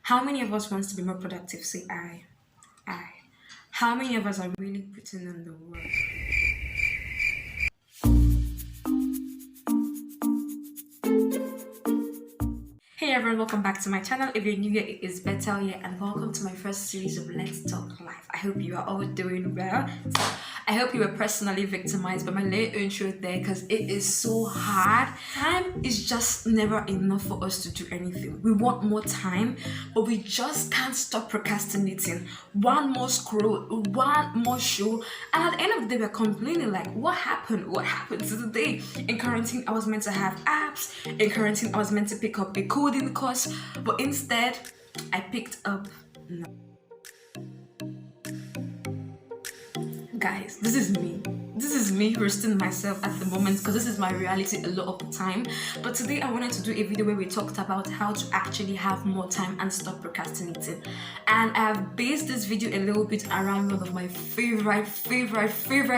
How many of us wants to be more productive? Say I. I. How many of us are really putting in the work? Hey everyone, welcome back to my channel. If you're new here, it is Bethel here, and welcome to my first series of Let's Talk Life. I hope you are all doing well. So, I hope you were personally victimized by my little intro there because it is so hard. Time is just never enough for us to do anything. We want more time, but we just can't stop procrastinating. One more scroll, one more show, and at the end of the day, we're complaining like, what happened? What happened to the day? In quarantine, I was meant to have apps. In quarantine, I was meant to pick up a coding course, but instead, I picked up no. Guys, this is me. This is me roasting myself at the moment because this is my reality a lot of the time. But today I wanted to do a video where we talked about how to actually have more time and stop procrastinating. And I have based this video a little bit around one of my favorite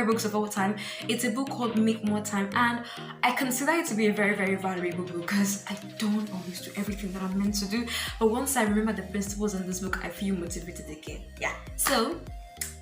books of all time. It's a book called Make More Time, and I consider it to be a very valuable book because I don't always do everything that I'm meant to do. But once I remember the principles in this book, I feel motivated again. Yeah. So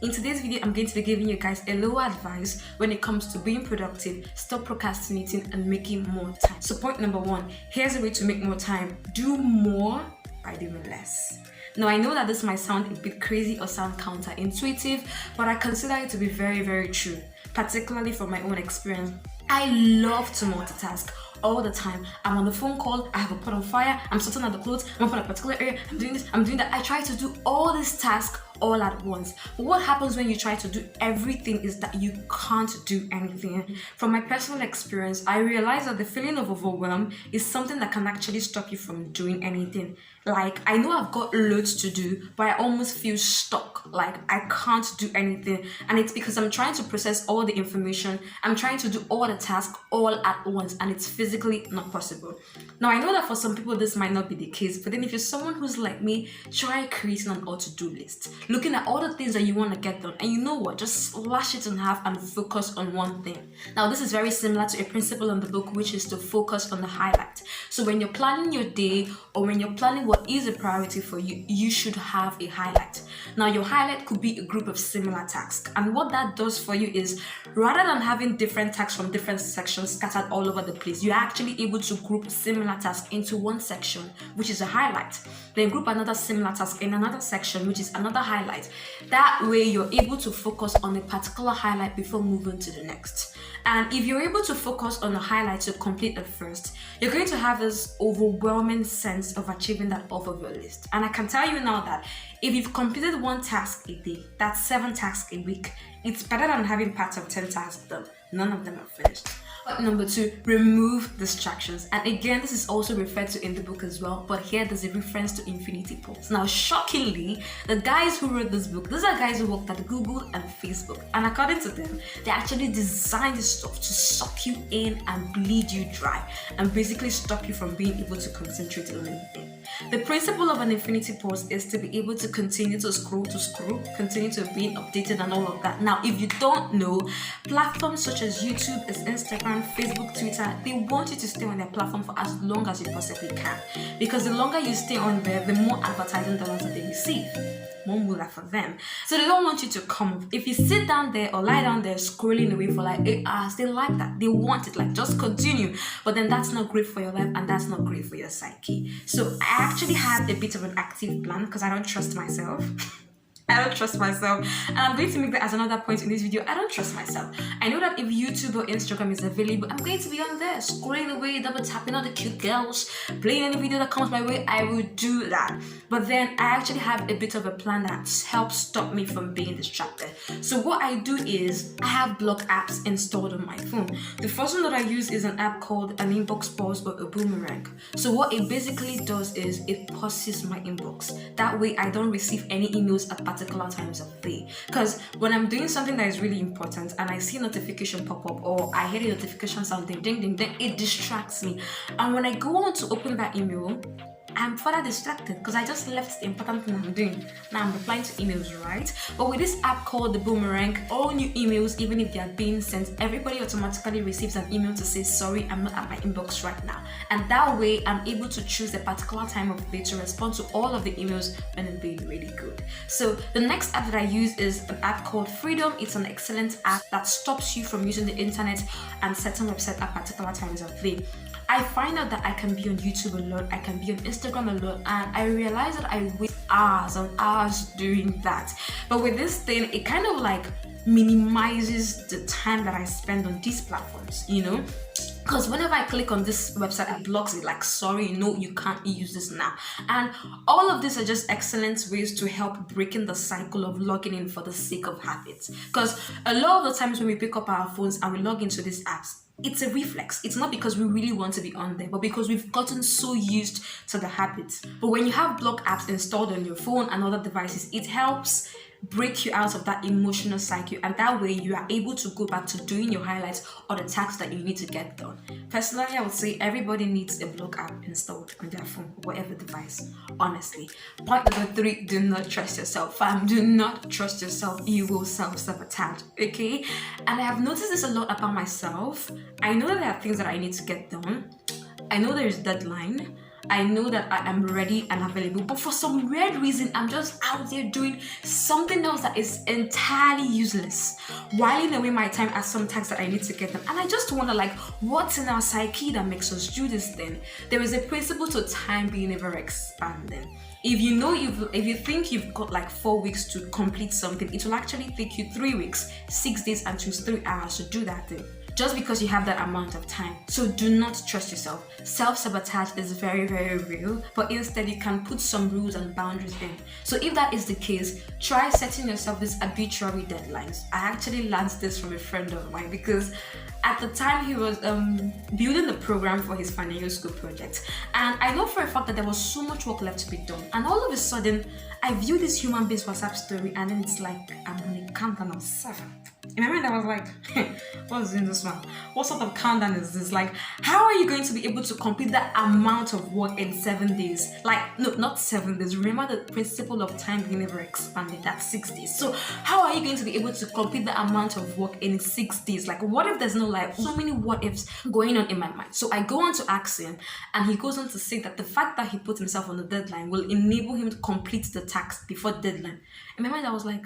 in today's video, I'm going to be giving you guys a little advice when it comes to being productive, stop procrastinating, and making more time. So point number one, here's a way to make more time. Do more by doing less. Now, I know that this might sound a bit crazy or sound counterintuitive, but I consider it to be very true, particularly from my own experience. I love to multitask all the time. I'm on the phone call, I have a pot on fire, I'm sorting out the clothes, I'm on a particular area, I'm doing this, I'm doing that. I try to do all these tasks all at once. But what happens when you try to do everything is that you can't do anything. From my personal experience, I realized that the feeling of overwhelm is something that can actually stop you from doing anything. Like, I know I've got loads to do, but I almost feel stuck. Like, I can't do anything. And it's because I'm trying to process all the information. I'm trying to do all the tasks all at once, and it's physically not possible. Now, I know that for some people, this might not be the case, but then if you're someone who's like me, try creating an to-do list. Looking at all the things that you want to get done, and you know what, just slash it in half and focus on one thing. Now, this is very similar to a principle in the book, which is to focus on the highlight. So when you're planning your day, or when you're planning what is a priority for you, you should have a highlight. Now, your highlight could be a group of similar tasks, and what that does for you is, rather than having different tasks from different sections scattered all over the place, you're actually able to group similar tasks into one section, which is a highlight. Then group another similar task in another section, which is another highlight. That way, you're able to focus on a particular highlight before moving to the next. And if you're able to focus on the highlight to complete it first, you're going to have this overwhelming sense of achieving that off of your list. And I can tell you now that if you've completed one task a day, that's 7 tasks a week. It's better than having parts of 10 tasks done. None of them are finished. But number 2, remove distractions. And again, this is also referred to in the book as well, but here there's a reference to infinity pools. Now, shockingly, the guys who wrote this book, these are guys who worked at Google and Facebook. And according to them, they actually designed this stuff to suck you in and bleed you dry and basically stop you from being able to concentrate on anything. The principle of an infinity pause is to be able to continue to scroll, continue to be updated and all of that. Now, if you don't know, platforms such as YouTube, Instagram, Facebook, Twitter, they want you to stay on their platform for as long as you possibly can. Because the longer you stay on there, the more advertising dollars that they receive. More moolah for them. So they don't want you to come up. If you sit down there or lie down there scrolling away for like 8 hours, they like that. They want it, like just continue. But then that's not great for your life and that's not great for your psyche. So I actually have a bit of an active plan because I don't trust myself. I don't trust myself, and I'm going to make that as another point in this video. I don't trust myself. I know that if YouTube or Instagram is available, I'm going to be on there scrolling away, double tapping all the cute girls, playing any video that comes my way. I will do that, but then I actually have a bit of a plan that helps stop me from being distracted. So what I do is I have block apps installed on my phone. The first one that I use is an app called an inbox pause or a boomerang. So what it basically does is it pauses my inbox. That way I don't receive any emails at particular times of the day. Because when I'm doing something that is really important and I see a notification pop up or I hear a notification sound ding, it distracts me. And when I go on to open that email, I'm further distracted because I just left the important thing I'm doing. Now I'm replying to emails, right? But with this app called the Boomerang, all new emails, even if they are being sent, everybody automatically receives an email to say, sorry, I'm not at my inbox right now. And that way I'm able to choose a particular time of the day to respond to all of the emails when it's being really good. So the next app that I use is an app called Freedom. It's an excellent app that stops you from using the internet and certain websites at particular times of the day. I find out that I can be on YouTube a lot, I can be on Instagram a lot, and I realize that I waste hours and hours doing that. But with this thing, it kind of like minimizes the time that I spend on these platforms, you know? Because whenever I click on this website, it blocks it like, sorry, no, you can't use this now. And all of these are just excellent ways to help breaking the cycle of logging in for the sake of habits. Because a lot of the times when we pick up our phones and we log into these apps, it's a reflex. It's not because we really want to be on there, but because we've gotten so used to the habits. But when you have block apps installed on your phone and other devices, it helps break you out of that emotional cycle, and that way you are able to go back to doing your highlights or the tasks that you need to get done. Personally, I would say everybody needs a block app installed on their phone, whatever device, honestly. Point number 3, do not trust yourself. Fam, do not trust yourself. You will self-sabotage, okay? And I have noticed this a lot about myself. I know that there are things that I need to get done. I know there is a deadline. I know that I am ready and available, but for some weird reason, I'm just out there doing something else that is entirely useless, whiling away my time at some tasks that I need to get done. And I just wonder, like, what's in our psyche that makes us do this thing? There is a principle to time being ever expanding. If you think you've got like 4 weeks to complete something, it will actually take you 3 weeks, 6 days, and 3 hours to do that thing, just because you have that amount of time. So do not trust yourself. Self-sabotage is very, very real, but instead you can put some rules and boundaries in. So if that is the case, try setting yourself these arbitrary deadlines. I actually learned this from a friend of mine because at the time he was building the program for his final year school project. And I know for a fact that there was so much work left to be done. And all of a sudden, I view this human-based WhatsApp story and then it's like, I'm on a countdown of 7. In my mind, I was like, what's in this one? What sort of countdown is this? Like, how are you going to be able to complete that amount of work in 7 days? Like, no, not 7 days. Remember the principle of time being never expanded. That's 6 days. So how are you going to be able to complete the amount of work in 6 days? Like, what if there's no life? So many what ifs going on in my mind. So I go on to ask him, and he goes on to say that the fact that he put himself on the deadline will enable him to complete the task before deadline. In my mind, I was like,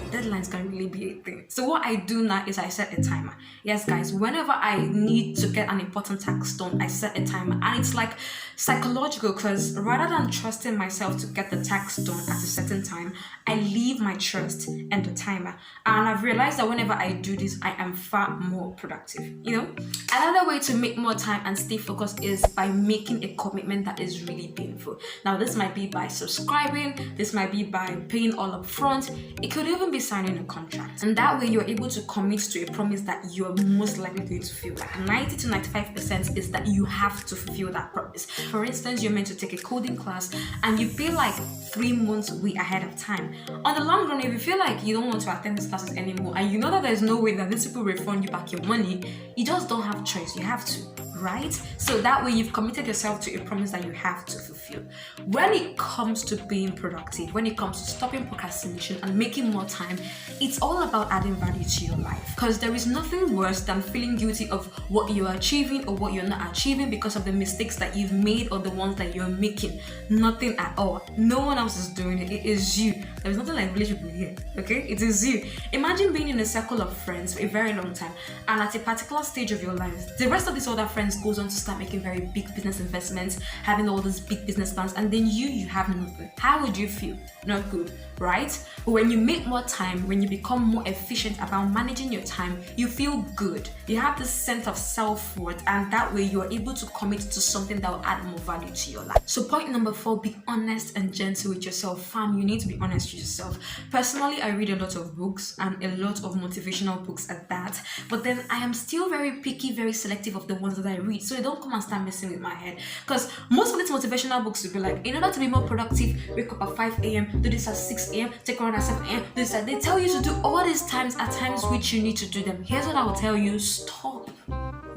deadlines can really be a thing. So what I do now is I set a timer. Yes, guys, whenever I need to get an important task done, I set a timer. And it's like psychological, because rather than trusting myself to get the task done at a certain time, I leave my trust in the timer. And I've realized that whenever I do this, I am far more productive, you know? Another way to make more time and stay focused is by making a commitment that is really painful. Now, this might be by subscribing, this might be by paying all up front, it could even be signing a contract. And that way you're able to commit to a promise that you're most likely going to fulfill. Like 90 to 95% is that you have to fulfill that promise. For instance, you're meant to take a coding class and you feel like 3 months way ahead of time. On the long run, if you feel like you don't want to attend these classes anymore and you know that there's no way that these people refund you back your money, you just don't have choice. You have to, right? So that way you've committed yourself to a promise that you have to fulfill. When it comes to being productive, when it comes to stopping procrastination and making more time, it's all about adding value to your life. Because there is nothing worse than feeling guilty of what you're achieving or what you're not achieving because of the mistakes that you've made or the ones that you're making. Nothing at all. No one else is doing it. It is you. There's nothing like village people here, okay? It is you. Imagine being in a circle of friends for a very long time, and at a particular stage of your lives, the rest of these other friends goes on to start making very big business investments, having all these big business plans, and then you have nothing. How would you feel? Not good, right? But when you make more time, when you become more efficient about managing your time, you feel good. You have this sense of self-worth, and that way you're able to commit to something that will add more value to your life. So point number 4, be honest and gentle with yourself. Fam, you need to be honest with yourself. Personally, I read a lot of books and a lot of motivational books at that, but then I am still very picky, very selective of the ones that I read, so they don't come and start messing with my head. Because most of these motivational books will be like, in order to be more productive, wake up at 5 a.m, do this at 6 a.m, take around at 7 a.m, do this at, they tell you to do all these times at times which you need to do them. Here's what I will tell you: stop.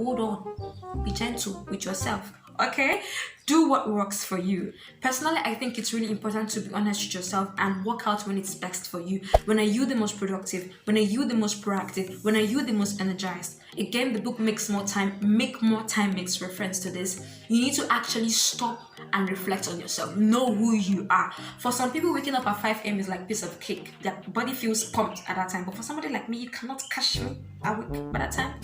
hold on, be gentle with yourself. Okay, do what works for you. Personally, I think it's really important to be honest with yourself and work out when it's best for you. When are you the most productive? When are you the most proactive? When are you the most energized? Again, the book Make More Time makes reference to this. You need to actually stop and reflect on yourself. Know who you are. For some people, waking up at 5 a.m. is like a piece of cake. Their body feels pumped at that time. But for somebody like me, you cannot catch me awake by that time.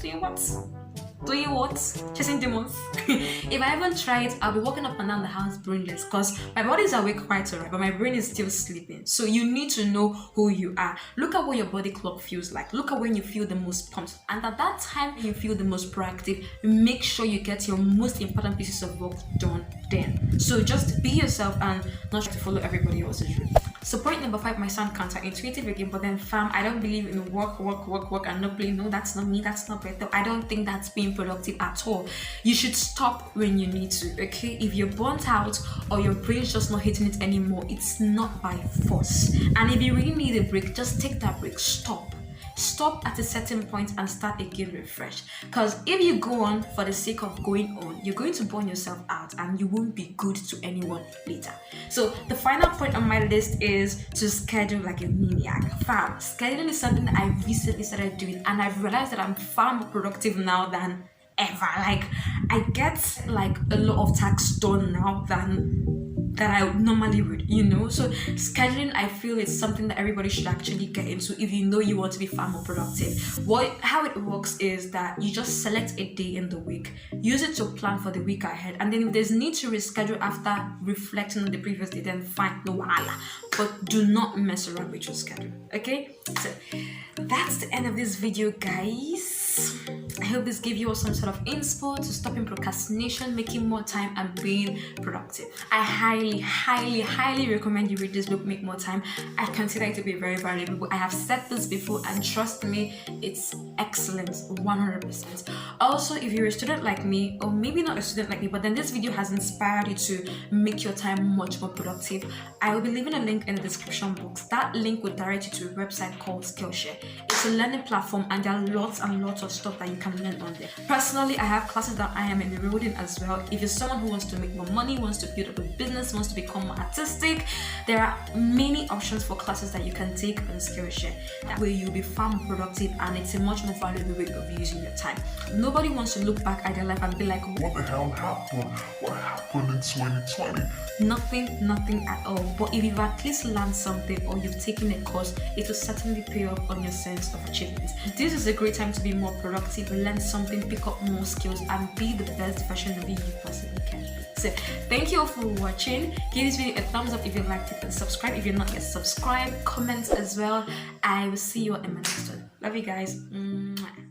Doing what? Chasing demons. If I haven't tried, I'll be walking up and down the house brainless because my body is awake quite alright, but my brain is still sleeping. So you need to know who you are. Look at what your body clock feels like. Look at when you feel the most pumped. And at that time, you feel the most proactive. Make sure you get your most important pieces of work done then. So just be yourself and not try to follow everybody else's route. So point number 5 might sound counterintuitive again, but then fam, I don't believe in work and not play. No, that's not me, that's not better. I don't think that's being productive at all. You should stop when you need to, okay? If you're burnt out or your brain's just not hitting it anymore, it's not by force. And if you really need a break, just take that break. Stop at a certain point and start again refresh. Because if you go on for the sake of going on, you're going to burn yourself out and you won't be good to anyone later. So the final point on my list is to schedule like a maniac. Fam, scheduling is something that I recently started doing and I've realized that I'm far more productive now than ever. Like I get like a lot of tasks done now that I normally would, you know. So scheduling, I feel, is something that everybody should actually get into if you know you want to be far more productive. How it works is that you just select a day in the week, use it to plan for the week ahead, and then if there's need to reschedule after reflecting on the previous day, then fine, no wahala. But do not mess around with your schedule, okay? So that's the end of this video, guys. I hope this gave you all some sort of inspo to stopping procrastination, making more time, and being productive. I highly recommend you read this book, Make More Time. I consider it to be very valuable. I have said this before and trust me, it's excellent, 100%. Also, if you're a student like me, or maybe not a student like me, but then this video has inspired you to make your time much more productive, I will be leaving a link in the description box. That link will direct you to a website called Skillshare. It's a learning platform and there are lots and lots of stuff that you can learn on there. Personally, I have classes that I am enrolled in as well. If you're someone who wants to make more money, wants to build up a business, wants to become more artistic, there are many options for classes that you can take on Skillshare. That way you'll be far more productive and it's a much more valuable way of using your time. Nobody wants to look back at their life and be like, what the hell happened? What happened in 2020? Nothing at all. But if you've at least learned something or you've taken a course, it will certainly pay off on your sense of achievement. This is a great time to be more productive, learn something, pick up more skills, and be the best version of you possibly can be. So thank you all for watching. Give this video a thumbs up if you liked it and subscribe if you're not yet subscribed. Comment as well. I will see you all in my next one. Love you guys. Mwah.